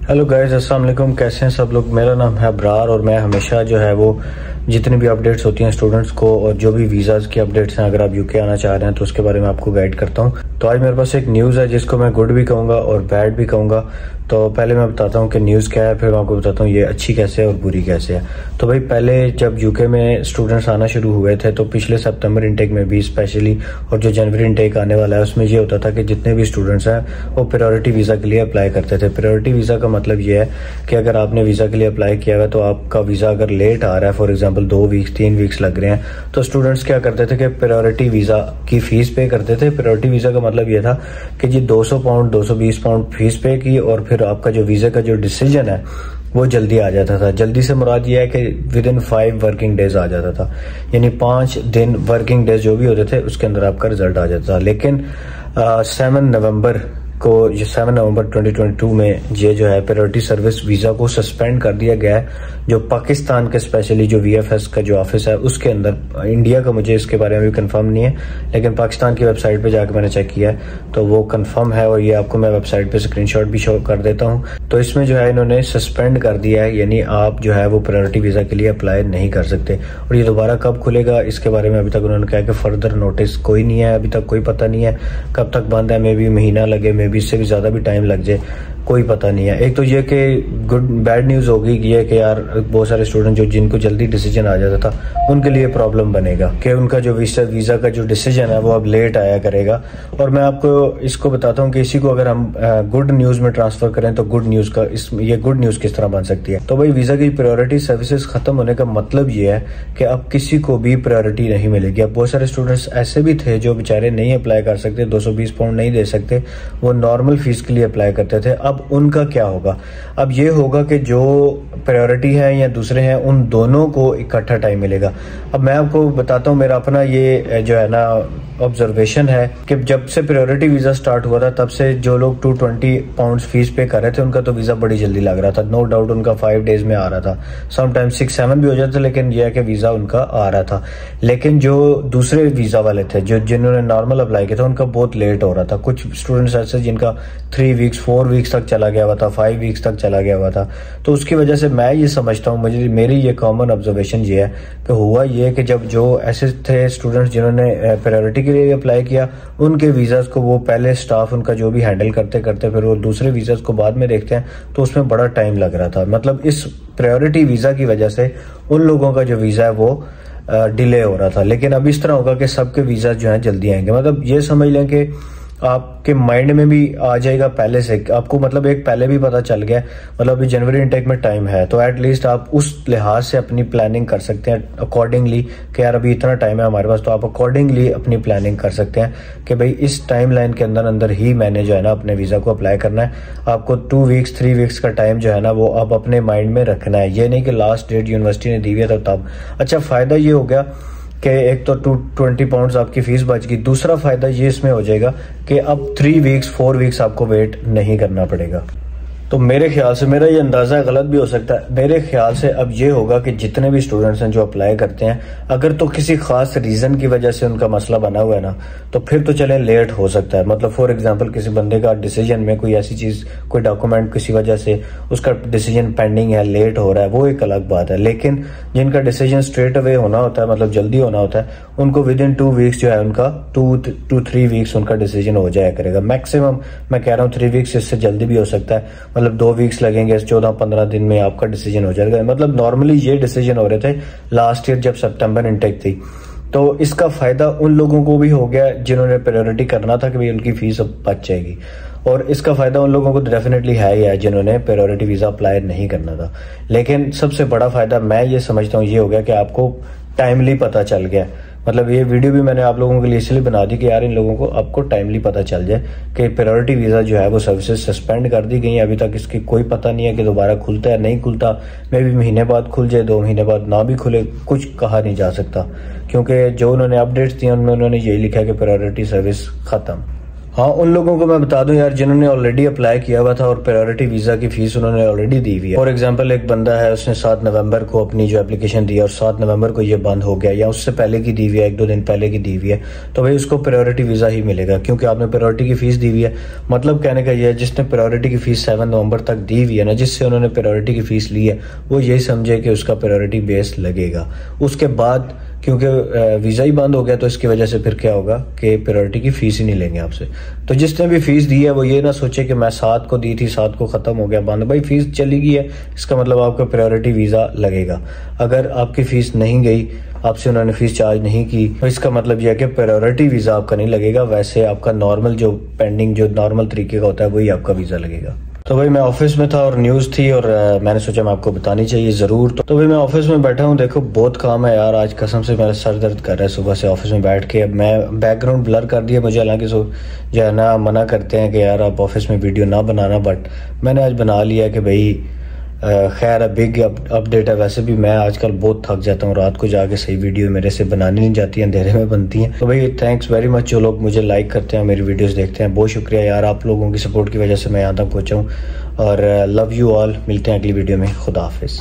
Hello guys, अस्सलाम वालेकुम। कैसे हैं सब लोग। मेरा नाम है अबरार और मैं हमेशा जो है वो जितनी भी अपडेट्स होती हैं स्टूडेंट्स को और जो भी वीज़ाज़ की अपडेट्स हैं, अगर आप यूके आना चाह रहे हैं तो उसके बारे में आपको गाइड करता हूं। तो आज मेरे पास एक न्यूज़ है जिसको मैं गुड भी कहूँगा और बैड भी कहूँगा। तो पहले मैं बताता हूँ कि न्यूज़ क्या है, फिर मैं आपको बताता हूँ ये अच्छी कैसे है और बुरी कैसे है। तो भाई, पहले जब यूके में स्टूडेंट्स आना शुरू हुए थे तो पिछले सितंबर इनटेक में भी स्पेशली और जो जनवरी इनटेक आने वाला है उसमें ये होता था कि जितने भी स्टूडेंट्स हैं वो प्रायोरिटी वीज़ा के लिए अप्लाई करते थे। प्रायोरिटी वीज़ा का मतलब ये है कि अगर आपने वीज़ा के लिए अप्लाई किया हुआ है तो आपका वीज़ा अगर लेट आ रहा है, फॉर एग्जांपल 2 वीक्स 3 वीक्स लग रहे हैं, तो स्टूडेंट्स क्या करते थे कि प्रायोरिटी वीज़ा की फीस पे करते थे। प्रायोरिटी वीज़ा का मतलब ये था कि जी 200 पाउंड 220 पाउंड फीस पे की और फिर आपका जो वीज़ा का जो डिसीजन है वो जल्दी आ जाता था। जल्दी से मुराद ये है कि विद इन 5 वर्किंग डेज आ जाता था, यानी 5 दिन वर्किंग डेज जो भी होते थे उसके अंदर आपका रिजल्ट आ जाता था। लेकिन 7 नवंबर 2022 में ये जो है प्रायोरिटी सर्विस वीज़ा को सस्पेंड कर दिया गया है। जो पाकिस्तान के स्पेशली जो VFS का जो ऑफिस है उसके अंदर, इंडिया का मुझे इसके बारे में भी कंफर्म नहीं है, लेकिन पाकिस्तान की वेबसाइट पे जाकर मैंने चेक किया है तो वो कंफर्म है और ये आपको मैं वेबसाइट पे स्क्रीनशॉट भी शो कर देता हूँ। तो इसमें जो है इन्होंने सस्पेंड कर दिया है, यानी आप जो है वो प्रायोरिटी वीज़ा के लिए अप्लाई नहीं कर सकते। और ये दोबारा कब खुलेगा इसके बारे में अभी तक उन्होंने कहा कि फर्दर नोटिस कोई नहीं है, अभी तक कोई पता नहीं है कब तक बंद है। मे बी महीना लगे, मे बी इससे भी ज़्यादा भी टाइम लग जाए, कोई पता नहीं है। एक तो ये कि बैड न्यूज़ होगी ये कि यार बहुत सारे स्टूडेंट जो जिनको जल्दी डिसीजन आ जाता था उनके लिए प्रॉब्लम बनेगा कि उनका जो वीज़ा का जो डिसीजन है वो अब लेट आया करेगा। और मैं आपको इसको बताता हूँ कि इसी को अगर हम गुड न्यूज़ में ट्रांसफर करें तो गुड न्यूज़ का ये गुड न्यूज़ किस तरह बन सकती है। तो भाई, वीज़ा की प्रायोरिटी सर्विसेज खत्म होने का मतलब ये है कि अब किसी को भी प्रायोरिटी नहीं मिलेगी। अब बहुत सारे स्टूडेंट्स ऐसे भी थे जो बेचारे नहीं अप्लाई कर सकते, 220 पाउंड नहीं दे सकते, वो नॉर्मल फीस के लिए अप्लाई करते थे। अब उनका क्या होगा? अब ये होगा कि जो प्रायोरिटी है या दूसरे हैं उन दोनों को इकट्ठा टाइम मिलेगा। अब मैं आपको बताता हूँ, मेरा अपना ये जो है ना ऑब्जर्वेशन है कि जब से प्रायोरिटी वीज़ा स्टार्ट हुआ था तब से जो लोग 220 पाउंड फीस पे कर रहे थे उनका तो वीज़ा बड़ी जल्दी लग रहा था। नो डाउट उनका 5 डेज में आ रहा था, समटाइम्स 6-7 भी हो जाते थे, लेकिन यह है कि वीज़ा उनका आ रहा था। लेकिन जो दूसरे वीज़ा वाले थे जो जिन्होंने नॉर्मल अप्लाई किया था उनका बहुत लेट हो रहा था। कुछ स्टूडेंट्स ऐसे जिनका 3 वीक्स 4 वीक्स तक चला गया हुआ था, 5 वीक्स तक चला गया हुआ था। तो उसकी वजह से मैं ये समझता हूँ, मेरी ये कॉमन ऑब्जर्वेशन ये है कि हुआ ये कि जब जो ऐसे थे स्टूडेंट्स जिन्होंने प्रायोरिटी के लिए अप्लाई किया उनके वीज़ाज को वो पहले स्टाफ उनका जो भी हैंडल करते करते फिर वो दूसरे वीज़ाज को बाद में देखते हैं तो उसमें बड़ा टाइम लग रहा था। मतलब इस प्रायोरिटी वीज़ा की वजह से उन लोगों का जो वीज़ा है वो डिले हो रहा था। लेकिन अब इस तरह होगा कि सबके वीज़ा जो हैं जल्दी आएंगे। मतलब ये समझ लें कि आपके माइंड में भी आ जाएगा पहले से, आपको मतलब एक पहले भी पता चल गया, मतलब अभी जनवरी इनटेक में टाइम है तो एटलीस्ट आप उस लिहाज से अपनी प्लानिंग कर सकते हैं अकॉर्डिंगली कि यार अभी इतना टाइम है हमारे पास, तो आप अकॉर्डिंगली अपनी प्लानिंग कर सकते हैं कि भाई इस टाइम लाइन के अंदर अंदर ही मैंने जो है ना अपने वीज़ा को अप्लाई करना है। आपको 2 वीक्स 3 वीक्स का टाइम जो है ना वो आप अपने माइंड में रखना है। ये नहीं कि लास्ट डेट यूनिवर्सिटी ने दी हुई है तब। अच्छा, फ़ायदा ये हो गया कि एक तो 220 पाउंड आपकी फीस बच गई। दूसरा फायदा ये इसमें हो जाएगा कि अब 3 वीक्स 4 वीक्स आपको वेट नहीं करना पड़ेगा। तो मेरे ख्याल से, मेरा ये अंदाज़ा गलत भी हो सकता है, मेरे ख्याल से अब ये होगा कि जितने भी स्टूडेंट्स हैं जो अप्लाई करते हैं, अगर तो किसी खास रीज़न की वजह से उनका मसला बना हुआ है ना तो फिर तो चले लेट हो सकता है। मतलब फॉर एग्जांपल किसी बंदे का डिसीजन में कोई ऐसी चीज़, कोई डॉक्यूमेंट किसी वजह से उसका डिसीजन पेंडिंग है, लेट हो रहा है, वो एक अलग बात है। लेकिन जिनका डिसीजन स्ट्रेट अवे होना होता है, मतलब जल्दी होना होता है, उनको विद इन 2 वीक्स जो है उनका 2-3 वीक्स उनका डिसीजन हो जाया करेगा मैक्सिमम। मैं कह रहा हूँ 3 वीक्स, इससे जल्दी भी हो सकता है, मतलब 2 वीक्स लगेंगे, 14-15 दिन में आपका डिसीजन हो जाएगा। मतलब नॉर्मली ये डिसीजन हो रहे थे लास्ट ईयर जब सितंबर इनटेक थी। तो इसका फायदा उन लोगों को भी हो गया जिन्होंने प्रायोरिटी करना था कि भाई उनकी फीस अब बच जाएगी, और इसका फायदा उन लोगों को डेफिनेटली है ही है जिन्होंने प्रायोरिटी वीज़ा अप्लाई नहीं करना था। लेकिन सबसे बड़ा फायदा मैं ये समझता हूँ ये हो गया कि आपको टाइमली पता चल गया। मतलब ये वीडियो भी मैंने आप लोगों के लिए इसलिए बना दी कि यार इन लोगों को आपको टाइमली पता चल जाए कि प्रायोरिटी वीज़ा जो है वो सर्विसेज सस्पेंड कर दी गई है। अभी तक इसकी कोई पता नहीं है कि दोबारा खुलता है नहीं खुलता, मे भी महीने बाद खुल जाए, 2 महीने बाद ना भी खुले, कुछ कहा नहीं जा सकता, क्योंकि जो उन्होंने अपडेट्स दी उनमें उन्होंने यही लिखा है कि प्रायोरिटी सर्विस खत्म। हाँ, उन लोगों को मैं बता दूं यार जिन्होंने ऑलरेडी अप्लाई किया हुआ था और प्रायोरिटी वीजा की फीस उन्होंने ऑलरेडी दी हुई है। फॉर एग्जांपल एक बंदा है, उसने 7 नवंबर को अपनी जो एप्लीकेशन दी और 7 नवंबर को ये बंद हो गया, या उससे पहले की दी हुई है, 1-2 दिन पहले की दी हुई है, तो भाई उसको प्रायोरिटी वीजा ही मिलेगा, क्योंकि आपने प्रायोरिटी की फीस दी हुई है। मतलब कहने का ये है, जिसने प्रायोरिटी की फीस 7 नवंबर तक दी हुई है ना, जिससे उन्होंने प्रायोरिटी की फीस ली है, वो यही समझे कि उसका प्रायोरिटी बेस लगेगा। उसके बाद क्योंकि वीज़ा ही बंद हो गया, तो इसकी वजह से फिर क्या होगा कि प्रायोरिटी की फीस ही नहीं लेंगे आपसे। तो जिसने भी फीस दी है वो ये ना सोचे कि मैं 7 को दी थी, 7 को ख़त्म हो गया बंद, भाई फीस चली गई है, इसका मतलब आपका प्रायोरिटी वीज़ा लगेगा। अगर आपकी फ़ीस नहीं गई, आपसे उन्होंने फीस चार्ज नहीं की, तो इसका मतलब यह है कि प्रायोरिटी वीज़ा आपका नहीं लगेगा, वैसे आपका नॉर्मल जो पेंडिंग जो नॉर्मल तरीके का होता है वही आपका वीज़ा लगेगा। तो भाई मैं ऑफिस में था और न्यूज़ थी और मैंने सोचा मैं आपको बतानी चाहिए ज़रूर। तो भाई मैं ऑफिस में बैठा हूँ, देखो बहुत काम है यार, आज कसम से मेरा सर दर्द कर रहा है सुबह से ऑफिस में बैठ के। अब मैं बैकग्राउंड ब्लर कर दिया मुझे, हालांकि जो है ना मना करते हैं कि यार आप ऑफिस में वीडियो ना बनाना, बट मैंने आज बना लिया कि भाई खैर बिग अपडेट है। वैसे भी मैं आजकल बहुत थक जाता हूँ, रात को जाके सही वीडियो मेरे से बनानी नहीं जाती, अंधेरे में बनती हैं। तो भाई थैंक्स वेरी मच जो लोग मुझे लाइक करते हैं, मेरी वीडियोस देखते हैं, बहुत शुक्रिया यार, आप लोगों की सपोर्ट की वजह से मैं यहाँ तक पहुँचा हूँ। और लव यू ऑल, मिलते हैं अगली वीडियो में, खुदा हाफिज़।